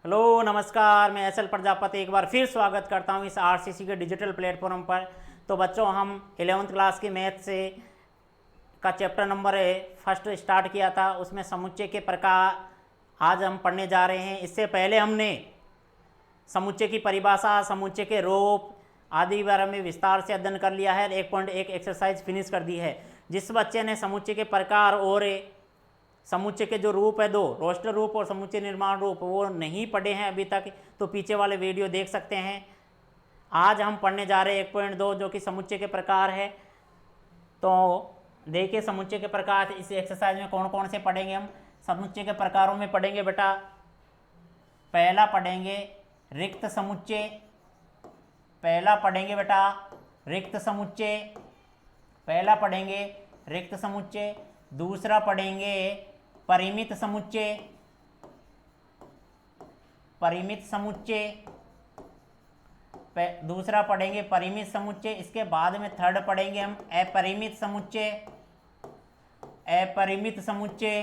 Hello नमस्कार, मैं S L Prajapati एक बार फिर स्वागत करता हूं इस आरसीसी के डिजिटल प्लेटफॉर्म पर। तो बच्चों, हम 11वीं क्लास की मैथ से का चैप्टर नंबर फर्स्ट स्टार्ट किया था, उसमें समुच्चय के प्रकार आज हम पढ़ने जा रहे हैं। इससे पहले हमने समुच्चय की परिभाषा, समुच्चय के रूप आदि बारे में विस्तार से अध्ययन कर लिया है। 1.1 एक्सरसाइज फिनिश कर दी है। जिस बच्चे ने समुच्चय के प्रकार और समुच्चय के जो रूप है, दो रोस्टर रूप और समुच्चय निर्माण रूप, वो नहीं पढ़े हैं अभी तक, तो पीछे वाले वीडियो देख सकते हैं। आज हम पढ़ने जा रहे हैं 1.2 जो कि समुच्चय के प्रकार है। तो देखिए समुच्चय के प्रकार इस एक्सरसाइज में कौन कौन से पढ़ेंगे हम। समुच्चय के प्रकारों में पढ़ेंगे बेटा, पहला पढ़ेंगे रिक्त समुच्चय, पहला पढ़ेंगे बेटा रिक्त समुच्चय, पहला पढ़ेंगे रिक्त समुच्चय। दूसरा पढ़ेंगे परिमित समुच्चय, परिमित समुच्चय, दूसरा पढ़ेंगे परिमित समुच्चय। इसके बाद में थर्ड पढ़ेंगे हम अपरिमित समुच्चय, अपरिमित समुच्चय,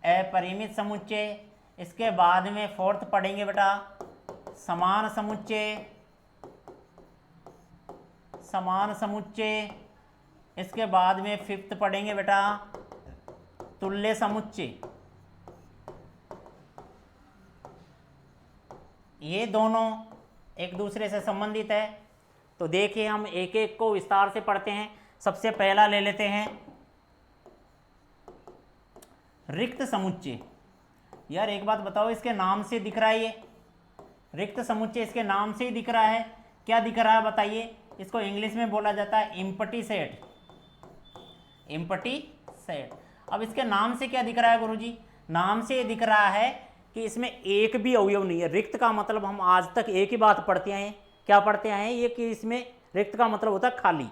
अपरिमित समुच्चय। इसके बाद में फोर्थ पढ़ेंगे बेटा समान समुच्चय, समान समुच्चय। इसके बाद में फिफ्थ पढ़ेंगे बेटा तुल्य समुच्चय। ये दोनों एक दूसरे से संबंधित है। तो देखिए हम एक एक को विस्तार से पढ़ते हैं। सबसे पहला ले लेते हैं रिक्त समुच्चय। यार एक बात बताओ, इसके नाम से दिख रहा है ये रिक्त समुच्चय, इसके नाम से ही दिख रहा है। क्या दिख रहा है बताइए? इसको इंग्लिश में बोला जाता है एम्प्टी सेट, एम्प्टी सेट। अब इसके नाम से क्या दिख रहा है गुरुजी? नाम से ये दिख रहा है कि इसमें एक भी अवयव नहीं है। रिक्त का मतलब हम आज तक एक ही बात पढ़ते आए हैं। क्या पढ़ते आए हैं? ये कि इसमें रिक्त का मतलब होता है खाली।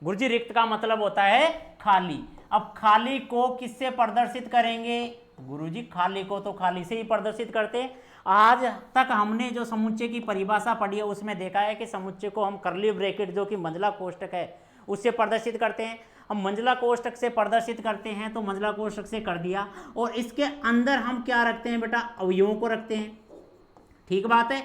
गुरुजी रिक्त का मतलब होता है खाली। अब खाली को किससे प्रदर्शित करेंगे? गुरुजी खाली को तो खाली से ही प्रदर्शित करते हैं। आज तक हमने जो समुच्चय की परिभाषा पढ़ी है उसमें देखा है कि समुच्चय को हम कर्ली ब्रैकेट जो कि मंझला कोष्ठक है उससे प्रदर्शित करते हैं। हम मंझला कोष्ठक से प्रदर्शित करते हैं तो मंझला कोष्ठक से कर दिया, और इसके अंदर हम क्या रखते हैं बेटा? अवयवों को रखते हैं। ठीक बात है।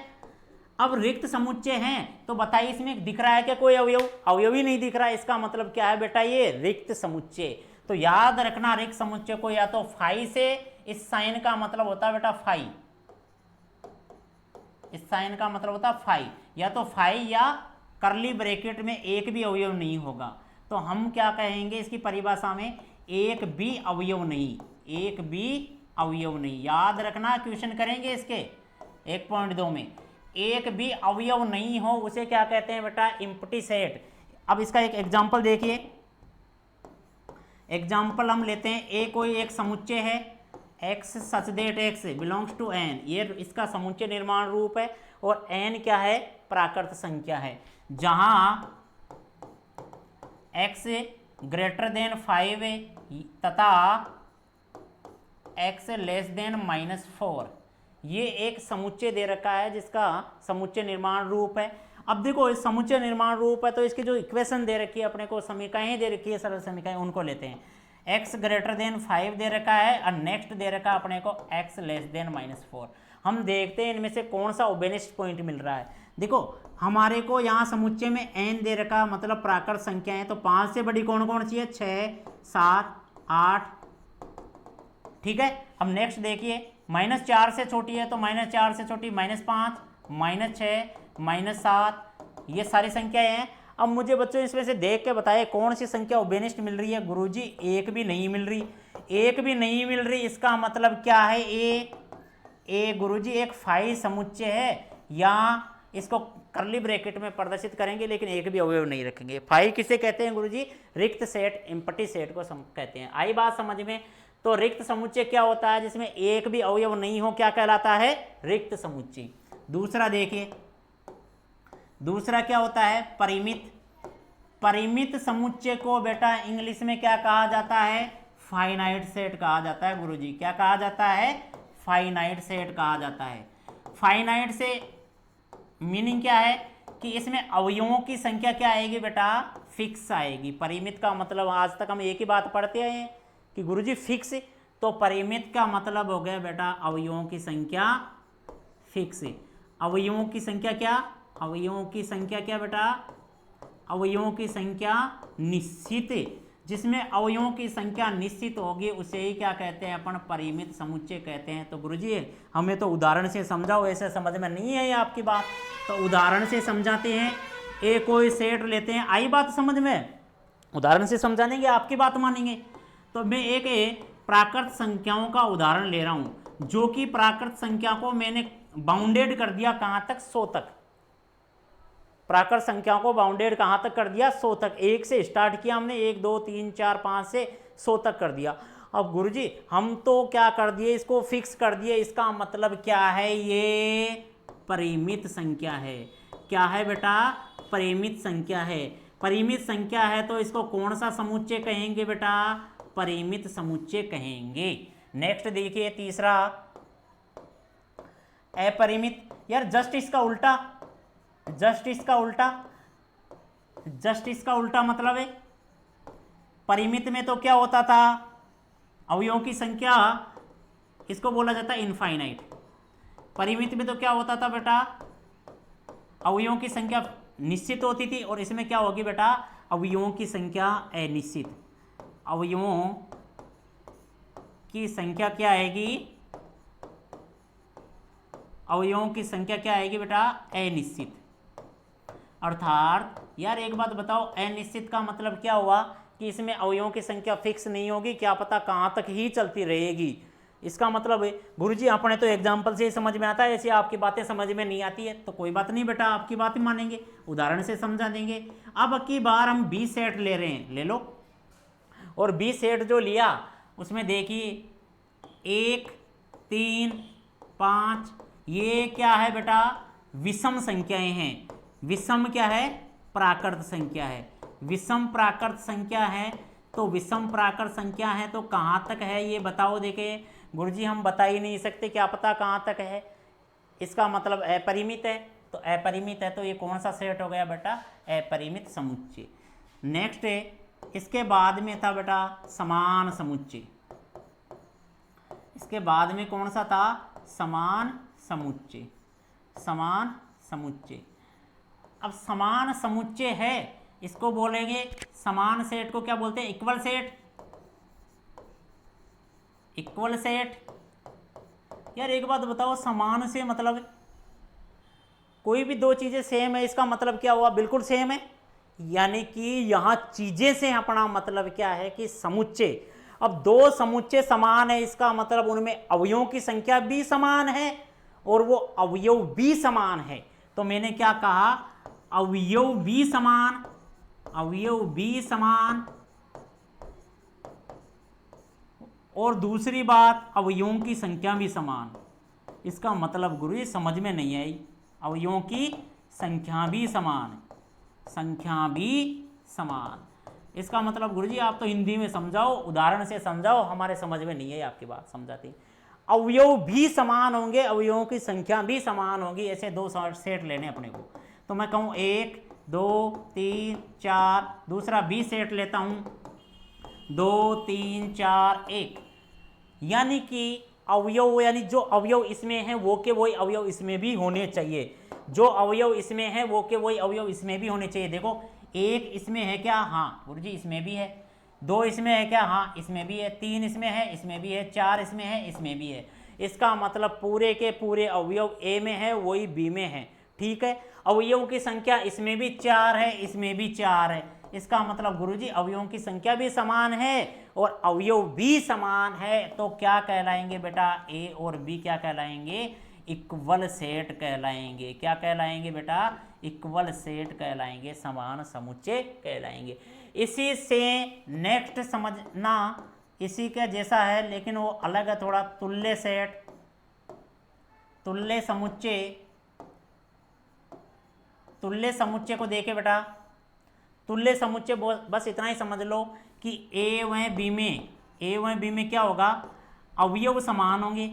अब रिक्त समुच्चय हैं तो बताइए इसमें दिख रहा है क्या कोई अवयव? अवयव ही नहीं दिख रहा है। इसका मतलब क्या है बेटा? ये रिक्त समुच्चय। तो याद रखना रिक्त समुच्चय को या तो फाई से, इस साइन का मतलब होता है बेटा फाई, इस साइन का मतलब होता है फाई, या तो फाई या कर्ली ब्रैकेट में एक भी अवयव नहीं होगा। तो हम क्या कहेंगे इसकी परिभाषा में? एक भी अवयव नहीं, एक भी अवयव नहीं। याद रखना, क्वेश्चन करेंगे इसके 1.2 में। एक भी अवयव नहीं हो उसे क्या कहते हैं बेटा? Empty set. अब इसका एक एग्जांपल देखिए। एग्जांपल हम लेते हैं, ए कोई एक समुच्चय है x such that x belongs to n। ये इसका समुच्चय निर्माण रूप है, और n क्या है? प्राकृत संख्या है। जहां x ग्रेटर देन 5 तथा x लेस देन -4, ये एक समुच्चय दे रखा है जिसका समुच्चय निर्माण रूप है। अब देखो इस समुच्चय निर्माण रूप है तो इसकी जो इक्वेशन दे रखी है अपने को, समीकरणें दे रखी है, सरल समीकरण, उनको लेते हैं। x ग्रेटर देन 5 दे रखा है और नेक्स्ट दे रखा है अपने को x लेस देन -4। हम देखते हैं इनमें से कौन सा ओबेनिस्ट पॉइंट मिल रहा है। देखो हमारे को यहाँ समुच्चय में n दे रखा, मतलब प्राकृत संख्या है। तो 5 से बड़ी कौन कौन सी है? 6, 7, 8। ठीक है। अब नेक्स्ट देखिए, -4 से छोटी है तो -4 से छोटी -5, -6, -7, ये सारी संख्याएं हैं। अब मुझे बच्चों इसमें से देख के बताइए कौन सी संख्या ओबेनिस्ट मिल रही है? गुरुजी एक भी नहीं मिल रही, एक भी नहीं मिल रही। इसका मतलब क्या है? ए गुरुजी एक फाई समुच्चय है, या इसको कर्ली ब्रैकेट में प्रदर्शित करेंगे लेकिन एक भी अवयव नहीं रखेंगे। फाई किसे कहते हैं गुरुजी? रिक्त सेट, एम्प्टी सेट को कहते हैं। आई बात समझ में? तो रिक्त समुच्चय क्या होता है? जिसमें एक भी अवयव नहीं हो, क्या कहलाता है? रिक्त समुच्चय। दूसरा देखिए, दूसरा क्या होता है? परिमित। परिमित समुच्चय को बेटा इंग्लिश में क्या कहा जाता है? फाइनाइट सेट कहा जाता है गुरुजी। क्या कहा जाता है? फाइनाइट सेट कहा जाता है। फाइनाइट से मीनिंग क्या है कि इसमें अवयवों की संख्या क्या आएगी बेटा? फिक्स आएगी। परिमित का मतलब आज तक हम एक ही बात पढ़ते आए हैं कि गुरुजी फिक्स, तो परिमित का मतलब हो गया बेटा अवयवों की संख्या फिक्स। अवयवों की संख्या क्या, अवयवों की संख्या क्या बेटा, अवयवों की संख्या निश्चित। जिसमें अवयवों की संख्या निश्चित होगी उसे ही क्या कहते हैं अपन, परिमित समुच्चय कहते हैं। तो गुरुजी हमें तो उदाहरण से समझाओ, ऐसे समझ में नहीं है ये आपकी बात, तो उदाहरण से समझाते हैं। एक कोई सेट लेते हैं, आई बात समझ में, उदाहरण से समझा देंगे आपकी बात मानेंगे। तो मैं एक प्राकृत संख्याओं का उदाहरण ले रहा हूं, जो कि प्राकृत संख्या को मैंने बाउंडेड कर दिया कहां तक, 100 तक। प्राकृत संख्या को बाउंडेड कहां तक कर दिया, 100 तक। 1 से स्टार्ट किया हमने, 1 2 3 4 5 से 100 तक कर दिया। अब गुरुजी हम तो क्या कर दिए, इसको फिक्स कर दिए। इसका मतलब क्या है, ये परिमित संख्या है। क्या है बेटा, परिमित संख्या है। परिमित संख्या है तो इसको कौन सा समुच्चय कहेंगे बेटा, परिमित समुच्चय कहेंगे। नेक्स्ट देखिए तीसरा, अपरिमित। यार जस्ट इसका उल्टा, जस्ट इसका उल्टा, जस्ट इसका उल्टा मतलब है, परिमित में तो क्या होता था, अवयवों की संख्या, इसको बोला जाता है इनफाइनाइट। परिमित में तो क्या होता था बेटा, अवयवों की संख्या निश्चित होती थी, और इसमें क्या होगी बेटा, अवयवों की संख्या अनिश्चित। अवयवों की संख्या क्या आएगी, अवयवों की संख्या क्या आएगी बेटा, अनिश्चित। अर्थात यार एक बात बताओ, अनिश्चित का मतलब क्या हुआ, कि इसमें अवयवों की संख्या फिक्स नहीं होगी, क्या पता कहाँ तक ही चलती रहेगी। इसका मतलब है गुरुजी अपने तो एग्जाम्पल से ही समझ में आता है, ऐसी आपकी बातें समझ में नहीं आती है तो कोई बात नहीं बेटा, आपकी बात ही मानेंगे, उदाहरण से समझा देंगे। अब की बार हम 20 सेट ले रहे हैं, ले लो। और 20 सेट जो लिया उसमें देखिए 1 3 5, ये क्या है बेटा, विषम संख्याएं हैं। विषम क्या है, प्राकृत संख्या है। विषम प्राकृत संख्या है, तो विषम प्राकृत संख्या है तो कहाँ तक है ये बताओ। देखे गुरुजी हम बता ही नहीं सकते, क्या पता कहाँ तक है। इसका मतलब अपरिमित है, तो अपरिमित है तो ये कौन सा सेट हो गया बेटा, अपरिमित समुच्चय। नेक्स्ट है, इसके बाद में था बेटा समान समुच्चय। इसके बाद में कौन सा था, समान समुच्चय। समान समुच्चय, अब समान समुच्चय है, इसको बोलेंगे, समान सेट को क्या बोलते हैं, इक्वल सेट। Equal set. यार एक बात बताओ, समान से मतलब कोई भी दो चीजें सेम है, इसका मतलब क्या हुआ, बिल्कुल सेम है। यानी कि यहां चीजें से अपना मतलब क्या है कि समुच्चय। अब दो समुच्चय समान है, इसका मतलब उनमें अवयवों की संख्या भी समान है और वो अवयव भी समान है। तो मैंने क्या कहा, अवयव भी समान, अवयव भी समान, और दूसरी बात अवयवों की संख्या भी समान। इसका मतलब गुरु जी समझ में नहीं आई, अवयवों की संख्या भी समान, संख्या भी समान। इसका मतलब गुरुजी आप तो हिंदी में समझाओ, उदाहरण से समझाओ, हमारे समझ में नहीं है आपकी बात समझाती। अवयव भी समान होंगे, अवयवों की संख्या भी समान होगी, ऐसे दो सेट लेने अपने को। तो मैं कहूँ 1 2 3 4, दूसरा भी सेट लेता हूँ 2 3 4 1। यानी कि अवयव, यानी जो अवयव इसमें है वो के वही अवयव इसमें भी होने चाहिए, जो अवयव इसमें है वो के वही अवयव इसमें भी होने चाहिए। देखो 1 इसमें है क्या, हाँ गुरुजी इसमें भी है। 2 इसमें है क्या, हाँ इसमें भी है। 3 इसमें है, इसमें भी है। 4 इसमें है, इसमें भी है। इसका मतलब पूरे के पूरे अवयव ए में है वही बी में है, ठीक है। अवयवों की संख्या इसमें भी 4 है, इसमें भी 4 है। इसका मतलब गुरुजी अवयवों की संख्या भी समान है और अवयव भी समान है, तो क्या कहलाएंगे बेटा, ए और बी क्या कहलाएंगे, इक्वल सेट कहलाएंगे। क्या कहलाएंगे बेटा, इक्वल सेट कहलाएंगे, समान समुच्चय कहलाएंगे। इसी से नेक्स्ट समझना इसी के जैसा है लेकिन वो अलग है थोड़ा, तुल्य सेट, तुल्य समुच्चय। तुल्य समुच्चय को देखे बेटा, तुल्य समुच्चय बस इतना ही समझ लो कि ए व बी में, ए व बी में क्या होगा, अवयव समान होंगे।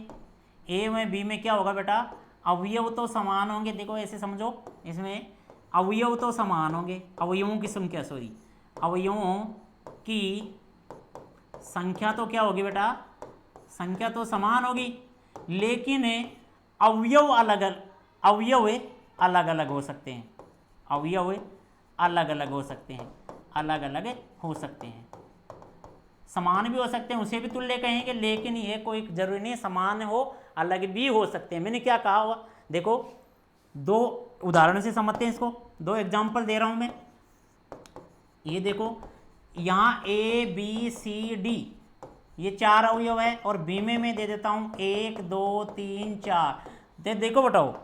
ए व बी में क्या होगा बेटा, अवयव तो समान होंगे। देखो ऐसे समझो, इसमें अवयव तो समान होंगे, अवयवों की संख्या, सॉरी अवयवों की संख्या तो क्या होगी बेटा, संख्या तो समान होगी, लेकिन अवयव अलग अलग हो सकते हैं, अवयव अलग अलग हो सकते हैं, अलग अलग हो सकते हैं। समान भी हो सकते हैं, उसे भी तुल्य कहेंगे, लेकिन ये कोई जरूरी नहीं समान हो, अलग भी हो सकते हैं। मैंने क्या कहा हुआ, देखो दो उदाहरण से समझते हैं इसको, दो एग्जाम्पल दे रहा हूं मैं। ये देखो यहाँ ए बी सी डी ये 4 अवयव है, और बी में मैं दे देता हूं 1 2 3 4। देखो बताओ,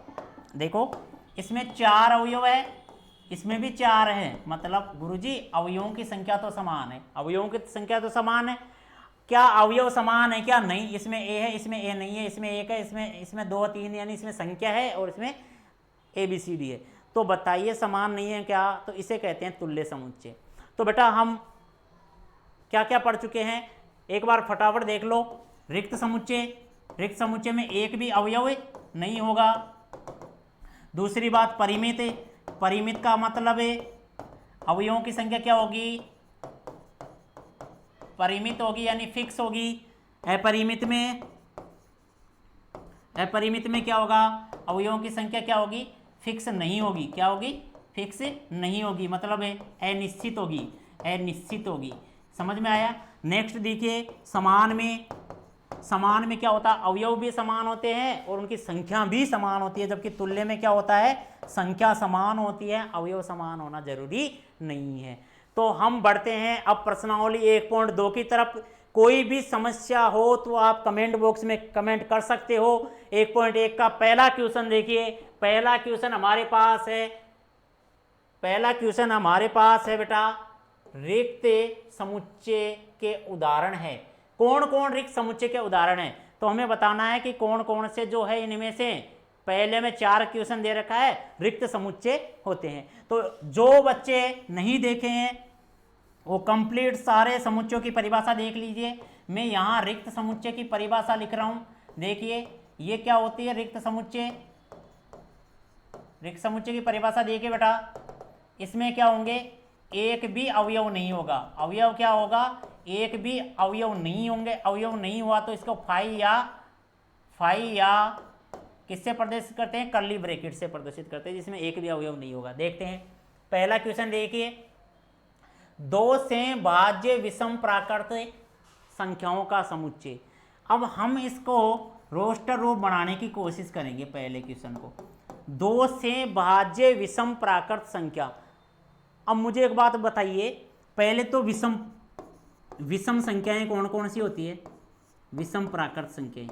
देखो इसमें 4 अवयव है, इसमें भी 4 है, मतलब गुरुजी अवयवों की संख्या तो समान है, अवयवों की संख्या तो समान है। क्या अवयव समान है क्या? नहीं, इसमें ए है, इसमें ए नहीं है, इसमें 1 है, इसमें 2 3, यानी इसमें संख्या है और इसमें ए बी सी डी है। तो बताइए समान नहीं है क्या? तो इसे कहते हैं तुल्य समुच्चय। तो बेटा हम क्या क्या पढ़ चुके हैं, एक बार फटाफट देख लो। रिक्त समुच्चय, रिक्त समुच्चय में एक भी अवयव नहीं होगा। दूसरी बात परिमित, परिमित का मतलब है अवयवों की संख्या क्या होगी? परिमित होगी, यानी फिक्स होगी। अपरिमित में क्या होगा? अवयवों की संख्या क्या होगी? फिक्स नहीं होगी। क्या होगी? फिक्स नहीं होगी, मतलब है अनिश्चित होगी, अनिश्चित होगी। समझ में आया? नेक्स्ट देखिए, समान में क्या होता है? अवयव भी समान होते हैं और उनकी संख्या भी समान होती है, जबकि तुल्य में क्या होता है? संख्या समान होती है, अवयव समान होना जरूरी नहीं है। तो हम बढ़ते हैं अब प्रश्नावली 1.2 की तरफ। कोई भी समस्या हो तो आप कमेंट बॉक्स में कमेंट कर सकते हो। 1.1 का पहला क्वेश्चन देखिए, पहला क्वेश्चन हमारे पास है, पहला क्वेश्चन हमारे पास है बेटा, रिक्त समुच्चय के उदाहरण है। कौन कौन रिक्त समुच्चय के उदाहरण है? तो हमें बताना है कि कौन कौन से जो है इनमें से पहले में 4 क्वेश्चन दे रखा है रिक्त समुच्चय होते हैं। तो जो बच्चे नहीं देखे हैं वो कंप्लीट सारे समुच्चयों की परिभाषा देख लीजिए। मैं यहाँ रिक्त समुच्चय की परिभाषा लिख रहा हूँ। देखिए ये क्या होती है रिक्त समुच्चय। रिक्त समुच्चय की परिभाषा देखिए बेटा, इसमें क्या होंगे? एक भी अवयव नहीं होगा। अवयव क्या होगा? एक भी अवयव नहीं होंगे। अवयव नहीं हुआ तो इसको फाई या किससे प्रदर्शित करते हैं? कर्ली ब्रैकेट से प्रदर्शित करते हैं, जिसमें एक भी अवयव नहीं होगा। देखते हैं पहला क्वेश्चन देखिए, 2 से भाज्य विषम प्राकृत संख्याओं का समुच्चय। अब हम इसको रोस्टर रूप बनाने की कोशिश करेंगे। पहले क्वेश्चन को 2 से भाज्य विषम प्राकृत संख्या। अब मुझे एक बात बताइए, पहले तो विषम संख्याएं कौन कौन सी होती है? विषम प्राकृत संख्याएं,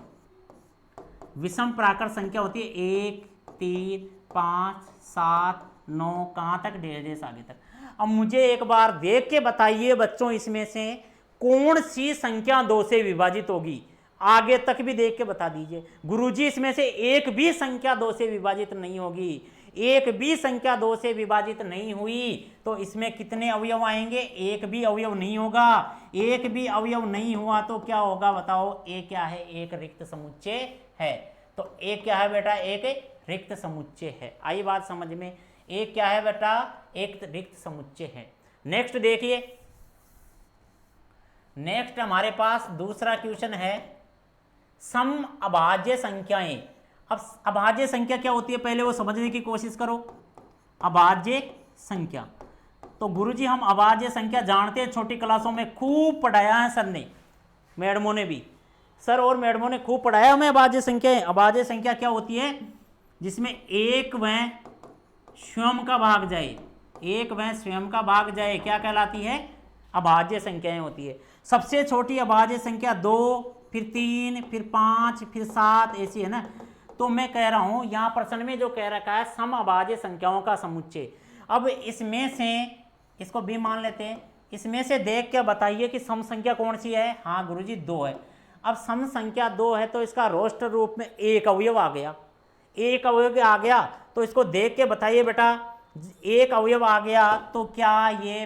विषम प्राकृत संख्या होती है 1 3 5 7 9, कहाँ तक? ढेर आगे तक। अब मुझे एक बार देख के बताइए बच्चों, इसमें से कौन सी संख्या 2 से विभाजित होगी? आगे तक भी देख के बता दीजिए। गुरुजी इसमें से एक भी संख्या 2 से विभाजित नहीं होगी। एक भी संख्या 2 से विभाजित नहीं हुई तो इसमें कितने अवयव आएंगे? एक भी अवयव नहीं होगा। एक भी अवयव नहीं हुआ तो क्या होगा बताओ? ए क्या है? एक रिक्त समुच्चय है। तो ए क्या है बेटा? एक रिक्त समुच्चय है। आई बात समझ में? एक क्या है बेटा? एक रिक्त समुच्चय है। नेक्स्ट देखिए, नेक्स्ट हमारे पास दूसरा क्वेश्चन है सम अभाज्य संख्याएं। अब अभाज्य संख्या क्या होती है पहले वो समझने की कोशिश करो। अभाज्य संख्या, तो गुरुजी हम अभाज्य संख्या जानते हैं, छोटी क्लासों में खूब पढ़ाया है सर ने, मैडमों ने भी, सर और मैडमों ने खूब पढ़ाया हमें अभाज्य संख्या। अभाज्य संख्या क्या होती है? जिसमें एक व स्वयं का भाग जाए, एक व स्वयं का भाग जाए, क्या कहलाती है? अभाज्य संख्याएं होती है। सबसे छोटी अभाज्य संख्या 2, फिर 3, फिर 5, फिर 7, ऐसी है ना। तो मैं कह रहा हूं यहां प्रश्न में जो कह रखा है सम अभाज्य संख्याओं का समुच्चय। अब इसमें से इसको भी मान लेते हैं, इसमें से देख के बताइए कि सम संख्या कौन सी है? हाँ गुरुजी 2 है। अब सम संख्या 2 है तो इसका रोस्टर रूप में एक अवयव आ गया, एक अवयव आ गया। तो इसको देख के बताइए बेटा, एक अवयव आ गया तो क्या ये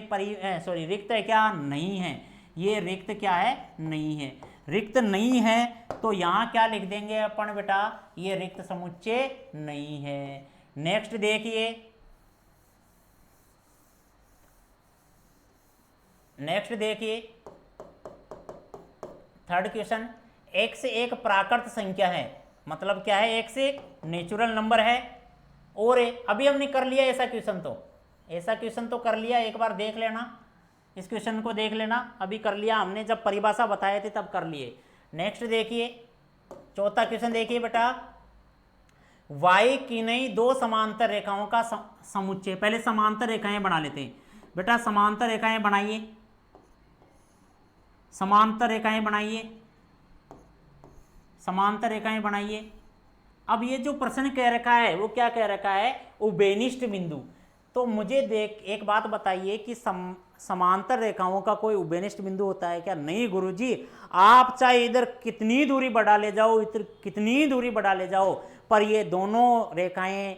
रिक्त है क्या? नहीं है। ये रिक्त क्या है? नहीं है। रिक्त नहीं है तो यहां क्या लिख देंगे अपन बेटा? ये रिक्त समुच्चय नहीं है। नेक्स्ट देखिए, नेक्स्ट देखिए थर्ड क्वेश्चन, x एक प्राकृत संख्या है, मतलब क्या है, x एक नेचुरल नंबर है। और अभी हमने कर लिया ऐसा क्वेश्चन, तो ऐसा क्वेश्चन तो कर लिया, एक बार देख लेना, इस क्वेश्चन को देख लेना, अभी कर लिया हमने, जब परिभाषा बताए थे तब कर लिए। नेक्स्ट देखिए, चौथा क्वेश्चन देखिए बेटा, y की नई दो समांतर रेखाओं का समुच्चय। पहले समांतर रेखाएं बना लेते हैं बेटा, समांतर रेखाएं बनाइए, समांतर रेखाएं बनाइए, समांतर रेखाएं बनाइए। अब ये जो प्रश्न कह रखा है वो क्या कह रखा है, उभयनिष्ठ बिंदु। तो मुझे एक बात बताइए कि समांतर रेखाओं का कोई उभयनिष्ठ बिंदु होता है क्या? नहीं गुरुजी, आप चाहे इधर कितनी दूरी बढ़ा ले जाओ, इधर कितनी दूरी बढ़ा ले जाओ, पर ये दोनों रेखाएं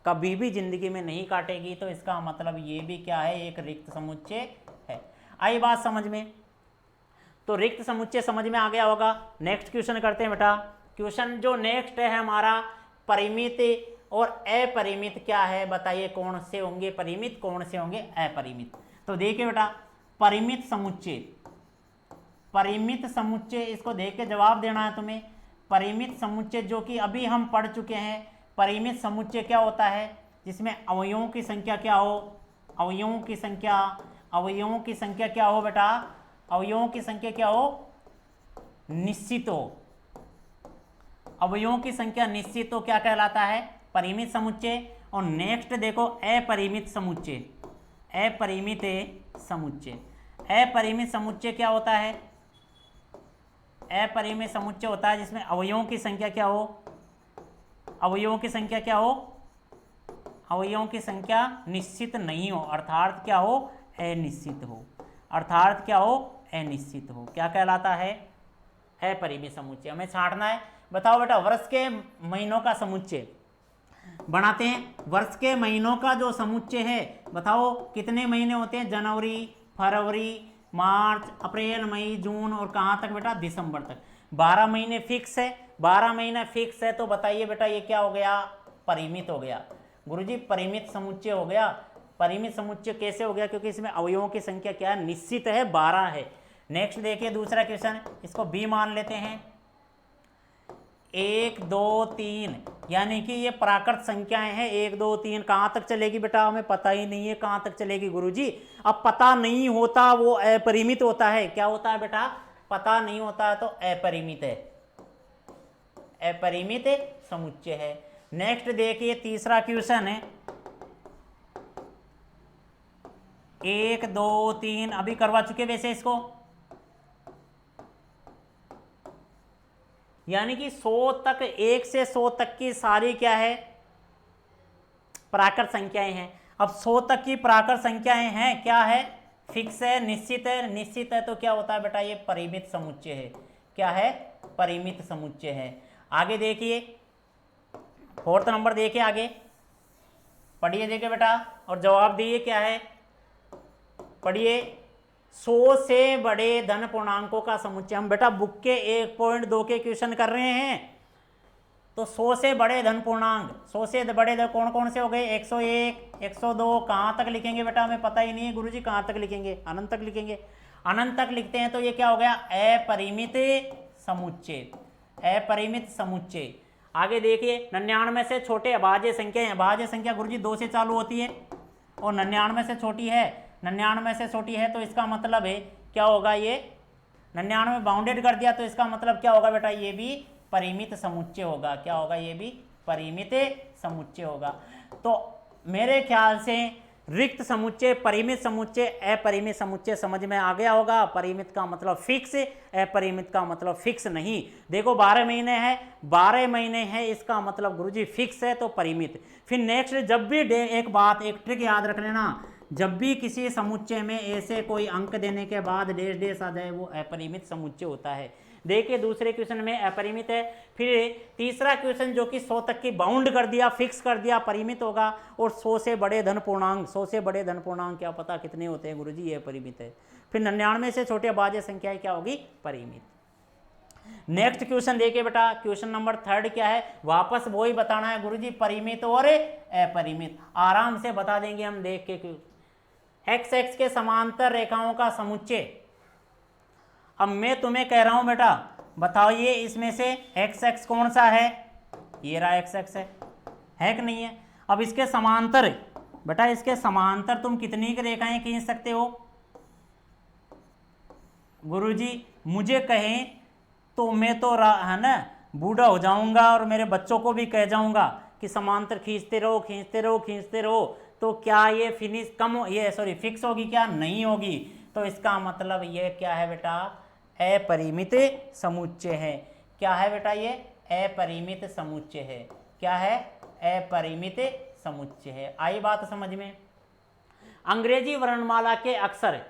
कभी भी जिंदगी में नहीं काटेगी। तो इसका मतलब ये भी क्या है, एक रिक्त समुच्चय है। आई बात समझ में? तो रिक्त समुच्चय समझ में आ गया होगा। नेक्स्ट क्वेश्चन करते हैं बेटा। क्वेश्चन जो नेक्स्ट है हमारा, परिमित और अपरिमित क्या है, बताइए कौन से होंगे परिमित, कौन से होंगे अपरिमित। तो देखिए बेटा, परिमित समुच्चय, परिमित समुच्चय, इसको देख के जवाब देना है तुम्हें। परिमित समुच्चय जो कि अभी हम पढ़ चुके हैं, परिमित समुच्चय क्या होता है, जिसमें अवयवों की संख्या क्या हो, अवयवों की संख्या, अवयवों की संख्या क्या हो बेटा, अवयवों की संख्या क्या हो, निश्चित हो। अवयवों की संख्या निश्चित हो, क्या कहलाता है, परिमित समुच्चय। और नेक्स्ट देखो, अपरिमित समुच्चय, अपरिमित समुच्चय। अपरिमित समुच्चय क्या होता है, अपरिमित समुच्चय होता है जिसमें अवयवों की संख्या क्या हो, अवयवों की संख्या क्या हो, अवयवों की संख्या निश्चित नहीं हो, अर्थात क्या हो, अनिश्चित हो, अर्थात क्या हो, अनिश्चित हो। क्या कहलाता है, अपरिमित समुच्चय। हमें छांटना है। बताओ बेटा, वर्ष के महीनों का समुच्चय बनाते हैं। वर्ष के महीनों का जो समुच्चय है, बताओ कितने महीने होते हैं, जनवरी, फरवरी, मार्च, अप्रैल, मई, जून और कहाँ तक बेटा, दिसंबर तक। 12 महीने फिक्स है, 12 महीना फिक्स है। तो बताइए बेटा ये क्या हो गया, परिमित हो गया। गुरुजी परिमित समुच्चय हो गया। परिमित समुच्चय कैसे हो गया, क्योंकि इसमें अवयवों की संख्या क्या है, निश्चित है, 12 है। नेक्स्ट देखिए दूसरा क्वेश्चन, इसको बी मान लेते हैं। 1 2 3, यानी कि ये प्राकृत संख्याएं हैं। 1 2 3 कहाँ तक चलेगी बेटा, हमें पता ही नहीं है कहाँ तक चलेगी गुरुजी। अब पता नहीं होता वो अपरिमित होता है। क्या होता है बेटा, पता नहीं होता है तो अपरिमित है, अपरिमित समुच्चय है। नेक्स्ट देखिए तीसरा क्वेश्चन है, 1 2 3 अभी करवा चुके वैसे इसको, यानी कि 100 तक, 1 से 100 तक की सारी क्या है, प्राकृत संख्याएं हैं। अब 100 तक की प्राकृत संख्याएं हैं, क्या है, फिक्स है, निश्चित है। निश्चित है तो क्या होता है बेटा, ये परिमित समुच्चय है। क्या है, परिमित समुच्चय है। आगे देखिए, 4th नंबर देखिए, आगे पढ़िए, देखिए बेटा और जवाब दिए क्या है, पढ़िए। 100 से बड़े धन पूर्णांकों का समुच्चय। हम बेटा बुक के 1.2 के क्वेश्चन कर रहे हैं, तो 100 से बड़े धन पूर्णांक, 100 से बड़े धन कौन कौन से हो गए, 101, 102, कहाँ तक लिखेंगे बेटा, हमें पता ही नहीं है गुरुजी, कहाँ तक लिखेंगे, अनंत तक लिखेंगे। अनंत तक लिखते हैं तो ये क्या हो गया, अपरिमित समुच्चय, अपरिमित समुच्चय। आगे देखिए, 99 से छोटे अभाज्य संख्या है। अभाज्य संख्या गुरुजी 2 से चालू होती है और 99 से छोटी है, 99 से छोटी है, तो इसका मतलब है क्या होगा, ये 99 बाउंडेड कर दिया, तो इसका मतलब क्या होगा बेटा, ये भी परिमित समुच्चय होगा। क्या होगा, ये भी परिमित समुच्चय होगा। तो मेरे ख्याल से रिक्त समुच्चय, परिमित समुच्चय, अपरिमित समुच्चय समझ में आ गया होगा। परिमित का मतलब फिक्स, अपरिमित का मतलब फिक्स नहीं। देखो 12 महीने है, 12 महीने है, इसका मतलब गुरुजी फिक्स है तो परिमित। फिर नेक्स्ट, जब भी एक बात, एक ट्रिक याद रख लेना, जब भी किसी समुच्चय में ऐसे कोई अंक देने के बाद डैश डैश आ जाए, वो अपरिमित समुच्चय होता है। देखिए दूसरे क्वेश्चन में अपरिमित है। फिर तीसरा क्वेश्चन जो कि 100 तक की बाउंड कर दिया, फिक्स कर दिया, परिमित होगा। और 100 से बड़े धन पूर्णांक, 100 से बड़े धन पूर्णांक क्या पता कितने होते हैं गुरुजी, ये परिमित है। फिर 99 से छोटे अभाज्य संख्याएं क्या होगी, परिमित। नेक्स्ट क्वेश्चन देखिए बेटा, क्वेश्चन नंबर 3 क्या है, वापस वही बताना है गुरुजी, परिमित और अपरिमित। आराम से बता देंगे हम देख के। एक्स एक्स के समांतर रेखाओं का समुच्चय। अब मैं तुम्हें कह रहा हूं बेटा, बताओ ये इसमें से एक्स एक्स कौन सा है, ये रहा एक्स एक्स है कि नहीं है। अब इसके समांतर बेटा, इसके समांतर तुम कितनी की रेखाएं खींच सकते हो? गुरुजी मुझे कहें तो मैं तो है ना बूढ़ा हो जाऊंगा और मेरे बच्चों को भी कह जाऊंगा कि समांतर खींचते रहो खींचते रहो खींचते रहो, तो क्या ये फिनिश फिक्स होगी क्या? नहीं होगी। तो इसका मतलब ये क्या है बेटा? अपरिमित समुच्चय है। क्या है बेटा? ये अपरिमित समुच्चय है। क्या है? अपरिमित समुच्चय है। आई बात समझ में? अंग्रेजी वर्णमाला के अक्षर,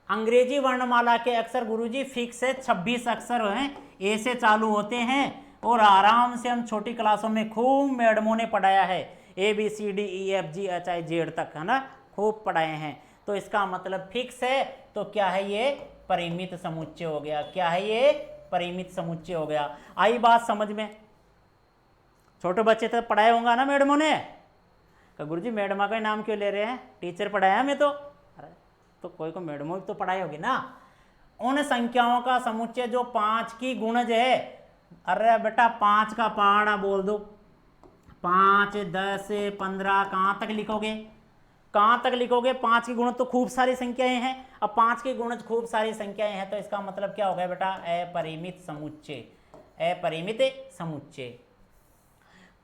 अंग्रेजी वर्णमाला के अक्षर गुरुजी फिक्स है, 26 अक्षर हैं, ए से चालू होते हैं और आराम से हम छोटी क्लासों में खूब मैडमों ने पढ़ाया है, ABCDEFGHIZ तक, है ना, खूब पढ़ाए हैं। तो इसका मतलब फिक्स है, तो क्या है? ये परिमित समुच्चय हो गया। क्या है? ये परिमित समुच्चय हो गया। आई बात समझ में? छोटे बच्चे तो पढ़ाए होंगे ना मैडमों ने? गुरुजी मैडमा का नाम क्यों ले रहे हैं, टीचर पढ़ाया मैं तो। अरे तो कोई को मैडमों तो पढ़ाई होगी ना। उन संख्याओं का समुच्चय जो 5 की गुणज है। अरे बेटा 5 का पहाड़ा बोल दो, 5, 10, 15 कहाँ तक लिखोगे? कहाँ तक लिखोगे? 5 की गुणज तो खूब सारी संख्याएं हैं। अब 5 की गुणज खूब सारी संख्याएं हैं, तो इसका मतलब क्या हो गया बेटा? अपरिमित समुच्चय। अपरिमित समुच्चय।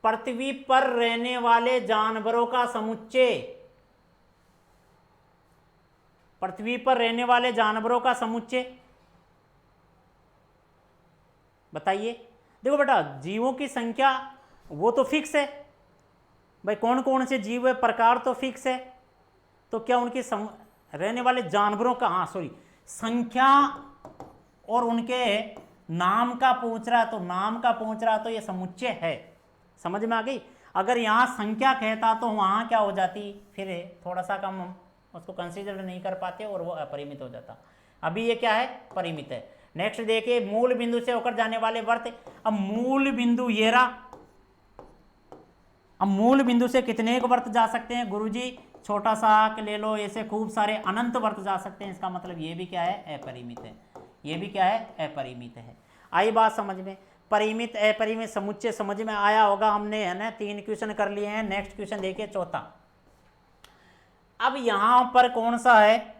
पृथ्वी पर रहने वाले जानवरों का समुच्चय, पृथ्वी पर रहने वाले जानवरों का समुच्चय बताइए। देखो बेटा जीवों की संख्या वो तो फिक्स है भाई, कौन कौन से जीव है, प्रकार तो फिक्स है, तो क्या उनकी रहने वाले जानवरों का संख्या और उनके नाम का पूछ रहा, तो नाम का पूछ रहा, तो ये समुच्चय है। समझ में आ गई? अगर यहाँ संख्या कहता तो वहाँ क्या हो जाती, फिर थोड़ा सा कम हम उसको कंसीडर नहीं कर पाते और वो अपरिमित हो जाता। अभी ये क्या है? परिमित है। नेक्स्ट देखिए, मूल बिंदु से होकर जाने वाले वर्त। अब मूल बिंदु ये रहा। अब मूल बिंदु से कितने को वर्त जा सकते हैं गुरुजी? छोटा सा ले लो, ऐसे खूब सारे अनंत वर्त जा सकते हैं। इसका मतलब ये भी क्या है? अपरिमित है। ये भी क्या है? अपरिमित है। आई बात समझ में? परिमित अपरिमित समुच्चय समझ में आया होगा। हमने है ना 3 क्वेश्चन कर लिए हैं। नेक्स्ट क्वेश्चन देखिए चौथा। अब यहां पर कौन सा है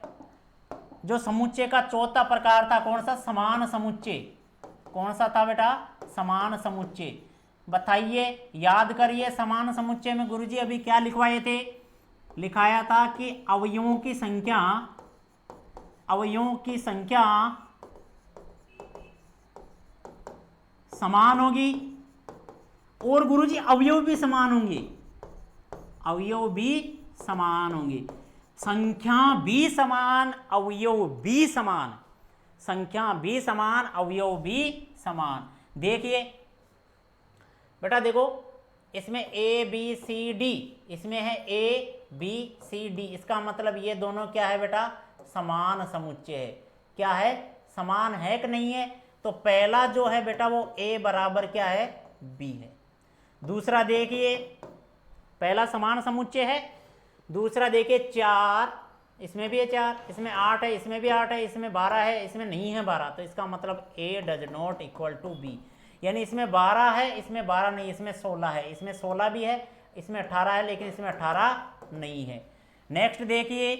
जो समुच्चय का चौथा प्रकार था? कौन सा? समान समुच्चय। कौन सा था बेटा? समान समुच्चय। बताइए, याद करिए। समान समुच्चय में गुरुजी अभी क्या लिखवाए थे? लिखाया था कि अवयवों की संख्या, अवयवों की संख्या समान होगी और गुरुजी अवयव भी समान होंगे। अवयव भी समान होंगे, संख्या भी समान, अवयव भी समान। संख्या भी समान, अवयव भी समान। देखिए बेटा, देखो इसमें ABCD, इसमें है ABCD। इसका मतलब ये दोनों क्या है बेटा? समान समुच्चय है। क्या है? समान है कि नहीं है? तो पहला जो है बेटा वो A बराबर क्या है? B है। दूसरा देखिए, पहला समान समुच्चय है। दूसरा देखिए 4, इसमें भी है 4, इसमें 8 है, इसमें भी 8 है, इसमें 12 है, इसमें नहीं है 12। तो इसका मतलब A does not equal to B। यानी इसमें 12 है, इसमें 12 नहीं, इसमें 16 है, इसमें 16 भी है, इसमें 18 है, लेकिन इसमें 18 नहीं है। नेक्स्ट देखिए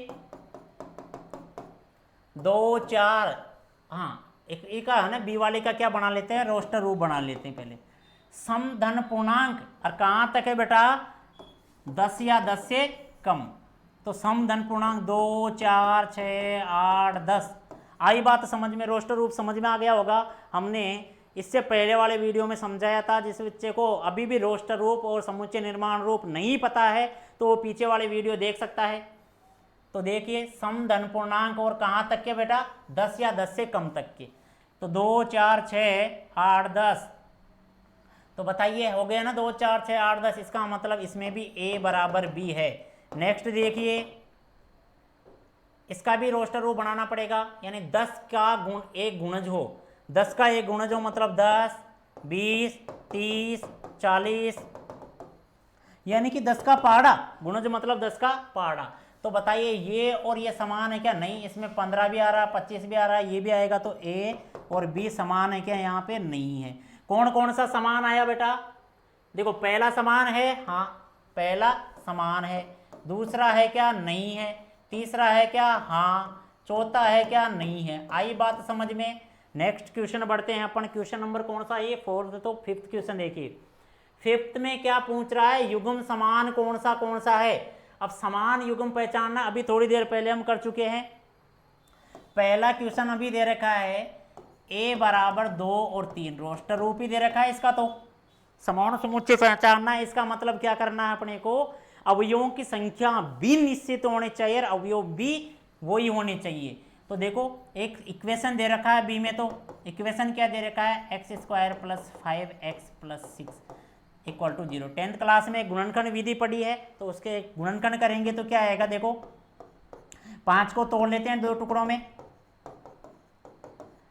2, 4, हाँ एक है ना बी वाले का क्या बना लेते हैं? रोस्टर रूप बना लेते हैं पहले। सम धन पूर्णांक, और कहाँ तक है बेटा? 10 या 10 से कम। तो सम धन पूर्णांक 2, 4, 6, 8, 10। आई बात समझ में? रोस्टर रूप समझ में आ गया होगा। हमने इससे पहले वाले वीडियो में समझाया था। जिस बच्चे को अभी भी रोस्टर रूप और समुच्चय निर्माण रूप नहीं पता है तो वो पीछे वाले वीडियो देख सकता है। तो देखिए सम धन पूर्णांक और कहाँ तक के बेटा? 10 या 10 से कम तक के। तो 2, 4, 6, 8, 10। तो बताइए हो गया ना 2, 4, 6, 8, 10। इसका मतलब इसमें भी A बराबर B है। नेक्स्ट देखिए, इसका भी रोस्टर रूप बनाना पड़ेगा। यानी 10 का गुण एक गुणज हो, 10 का एक गुणज हो मतलब 10, 20, 30, 40, यानी कि 10 का पहाड़ा। गुणज मतलब 10 का पहाड़ा। तो बताइए ये और ये समान है क्या? नहीं, इसमें 15 भी आ रहा है, 25 भी आ रहा है, ये भी आएगा, तो ए और बी समान है क्या? यहाँ पे नहीं है। कौन कौन सा समान आया बेटा? देखो पहला समान है, हाँ पहला समान है, दूसरा है क्या? नहीं है, तीसरा है क्या? हाँ, चौथा है क्या? नहीं है। आई बात समझ में? नेक्स्ट क्वेश्चन बढ़ते हैं अपन। क्वेश्चन नंबर कौन सा? ये फोर्थ, तो फिफ्थ क्वेश्चन देखिए। फिफ्थ में क्या पूछ रहा है? युग्म समान कौन सा है। अब समान युग्म पहचानना अभी थोड़ी देर पहले हम कर चुके हैं। पहला क्वेश्चन अभी दे रखा है a बराबर 2 और 3, रोस्टर रूप ही दे रखा है इसका। तो समान समुच्चय पहचानना है, इसका मतलब क्या करना है अपने को? अवयवों की संख्या भी निश्चित होनी चाहिए और अवयव भी वही होने चाहिए। तो देखो एक इक्वेशन दे रखा है बी में, तो इक्वेशन क्या दे रखा है? X square plus 5x plus 6 equal to 0। 10th class में गुणनखंड विधि पढ़ी है, तो उसके गुणनखंड करेंगे तो क्या आएगा? देखो 5 को तोड़ लेते हैं 2 टुकड़ों में,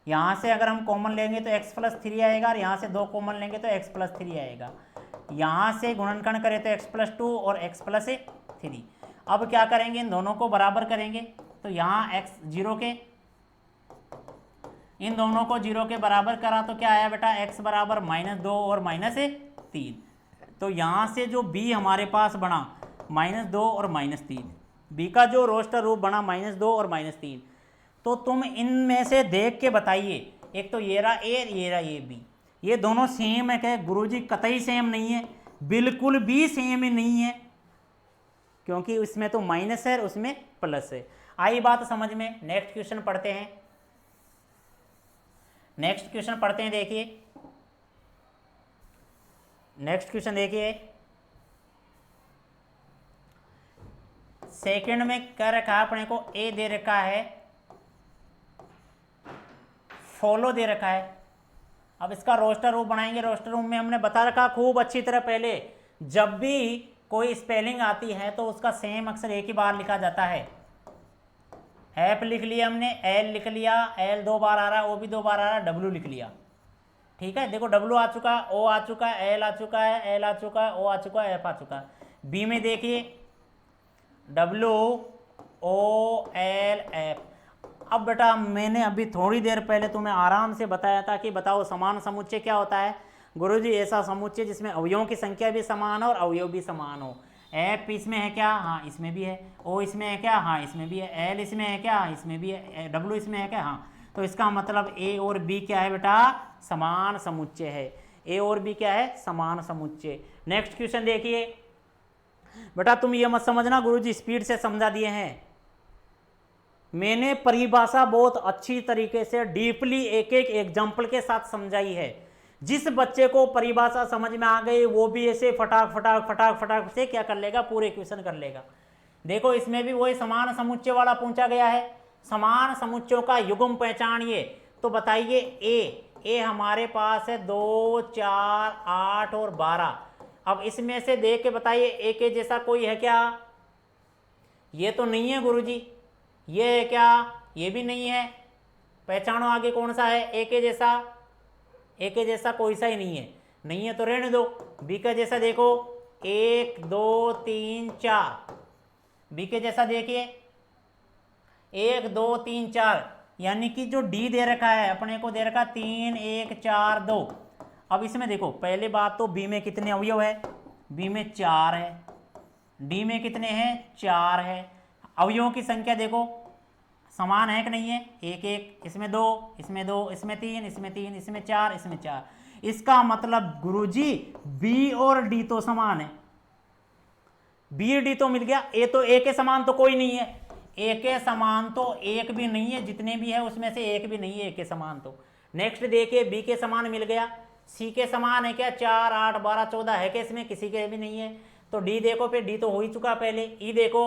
यहाँ से अगर हम कॉमन लेंगे तो x प्लस 3 आएगा, और यहाँ से 2 कॉमन लेंगे तो x प्लस 3 आएगा। यहाँ से गुणनखंड करें तो x प्लस 2 और x प्लस 3। अब क्या करेंगे? इन दोनों को बराबर करेंगे, तो यहाँ x 0 के, इन दोनों को 0 के बराबर करा तो क्या आया बेटा? x बराबर -2 और -3। तो यहाँ से जो b हमारे पास बना -2 और -3, b का जो रोस्टर रूप बना -2 और -3। तो तुम इनमें से देख के बताइए, एक तो ये रहा ए, ये रहा ये बी, ये दोनों सेम है क्या? गुरुजी कतई सेम नहीं है, बिल्कुल भी सेम ही नहीं है, क्योंकि उसमें तो माइनस है और उसमें प्लस है। आई बात समझ में? नेक्स्ट क्वेश्चन पढ़ते हैं। नेक्स्ट क्वेश्चन पढ़ते हैं, देखिए नेक्स्ट क्वेश्चन देखिए। सेकंड में क्या रखा है अपने को? ए दे रखा है, फॉलो दे रखा है। अब इसका रोस्टर रूप बनाएंगे। रोस्टर रूप में हमने बता रखा खूब अच्छी तरह पहले, जब भी कोई स्पेलिंग आती है तो उसका सेम अक्षर एक ही बार लिखा जाता है। एफ लिख लिया हमने, एल लिख लिया, एल 2 बार आ रहा है, ओ भी 2 बार आ रहा है, डब्ल्यू लिख लिया। ठीक है, देखो डब्ल्यू आ चुका है, ओ आ चुका है, एल आ चुका है, एल आ चुका है, ओ आ चुका है, एफ आ चुका है। बी में देखिए डब्ल्यू ओ एल एफ। अब बेटा मैंने अभी थोड़ी देर पहले तुम्हें आराम से बताया था कि बताओ समान समुच्चय क्या होता है। गुरुजी ऐसा समुच्चय जिसमें अवयवों की संख्या भी समान हो और अवयव भी समान हो। एफ इसमें है क्या? हाँ इसमें भी है। ओ इसमें है क्या? हाँ इसमें भी है। एल इसमें है क्या? इसमें भी है। डब्ल्यू इसमें है क्या? हाँ। तो इसका मतलब ए और बी क्या है बेटा? समान समुच्चय है। ए और बी क्या है? समान समुच्चय। नेक्स्ट क्वेश्चन देखिए बेटा, तुम ये मत समझना गुरुजी स्पीड से समझा दिए हैं, मैंने परिभाषा बहुत अच्छी तरीके से डीपली एक एक एग्जाम्पल के साथ समझाई है। जिस बच्चे को परिभाषा समझ में आ गई वो भी ऐसे फटाक फटाक फटाक फटाक से क्या कर लेगा? पूरे क्वेश्चन कर लेगा। देखो इसमें भी वही समान समुच्चय वाला पूछा गया है। समान समुच्चयों का युग्म पहचानिए। तो बताइए ए हमारे पास है 2, 4, 8 और 12। अब इसमें से देख के बताइए ए के जैसा कोई है क्या? ये तो नहीं है गुरुजी। ये है क्या? ये भी नहीं है। पहचानो आगे कौन सा है ए के जैसा? ए के जैसा कोई सा ही नहीं है। नहीं है तो रहने दो। बी के जैसा देखो 1, 2, 3, 4। बी के जैसा देखिए 1, 2, 3, 4, यानी कि जो डी दे रखा है अपने को दे रखा 3, 1, 4, 2। अब इसमें देखो पहले बात तो बी में कितने अवयव है? बी में 4 है। डी में कितने हैं? 4 है। अवयवों की संख्या देखो समान है कि नहीं है? 1, 1, इसमें 2, इसमें 2, इसमें 3, इसमें 3, इसमें 4, इसमें 4। इसका मतलब गुरुजी बी और डी तो समान है। बी डी तो मिल गया। ए तो ए के समान तो कोई नहीं है। ए के समान तो एक भी नहीं है, जितने भी है उसमें से एक भी नहीं है ए के समान तो। नेक्स्ट देखिए बी के समान मिल गया। सी के समान है क्या? 4, 8, 12, 14 है क्या इसमें? किसी के भी नहीं है। तो डी देखो, फिर डी तो हो ही चुका पहले। ई देखो,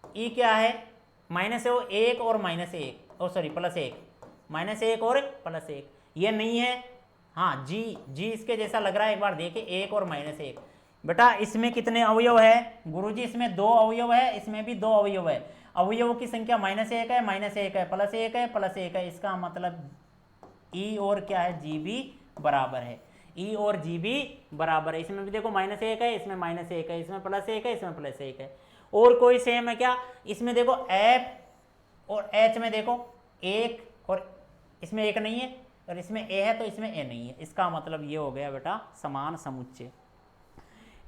ई क्या है? -1 और -1, सॉरी +1, -1 और +1, ये नहीं है। हाँ जी इसके जैसा लग रहा है, एक बार देखिए 1 और -1। बेटा इसमें कितने अवयव है गुरुजी? इसमें 2 अवयव है, इसमें भी 2 अवयव है। अवयवों की संख्या -1 है, -1 है, +1 है, +1 है। इसका मतलब ई और क्या है? जी भी बराबर है। ई और जी भी बराबर है। इसमें भी देखो -1 है, इसमें -1 है, इसमें +1 है, इसमें +1 है। और कोई सेम है क्या? इसमें देखो एफ और एच में देखो एक, और इसमें एक नहीं है, और इसमें ए है तो इसमें ए नहीं है। इसका मतलब ये हो गया बेटा समान समुच्चय।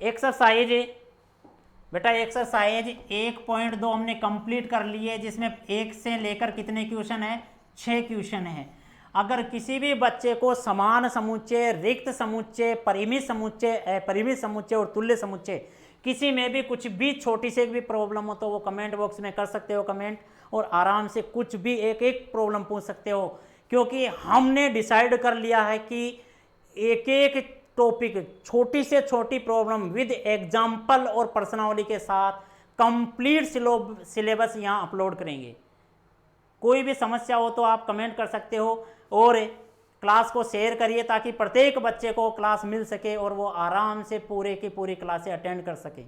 एक्सरसाइज बेटा, एक्सरसाइज 1.2 हमने कंप्लीट कर ली है, जिसमें 1 से लेकर कितने क्वेश्चन है? 6 क्वेश्चन है। अगर किसी भी बच्चे को समान समुच्चय, रिक्त समुच्चय, परिमित समुच्चय, अपरिमित समुच्चय और तुल्य समुच्चय किसी में भी कुछ भी छोटी से भी प्रॉब्लम हो तो वो कमेंट बॉक्स में कर सकते हो कमेंट, और आराम से कुछ भी एक एक प्रॉब्लम पूछ सकते हो, क्योंकि हमने डिसाइड कर लिया है कि एक एक टॉपिक, छोटी से छोटी प्रॉब्लम विद एग्जाम्पल और प्रश्नावली के साथ कंप्लीट सिलेबस यहाँ अपलोड करेंगे। कोई भी समस्या हो तो आप कमेंट कर सकते हो, और क्लास को शेयर करिए ताकि प्रत्येक बच्चे को क्लास मिल सके और वो आराम से पूरे की पूरी क्लासें अटेंड कर सके।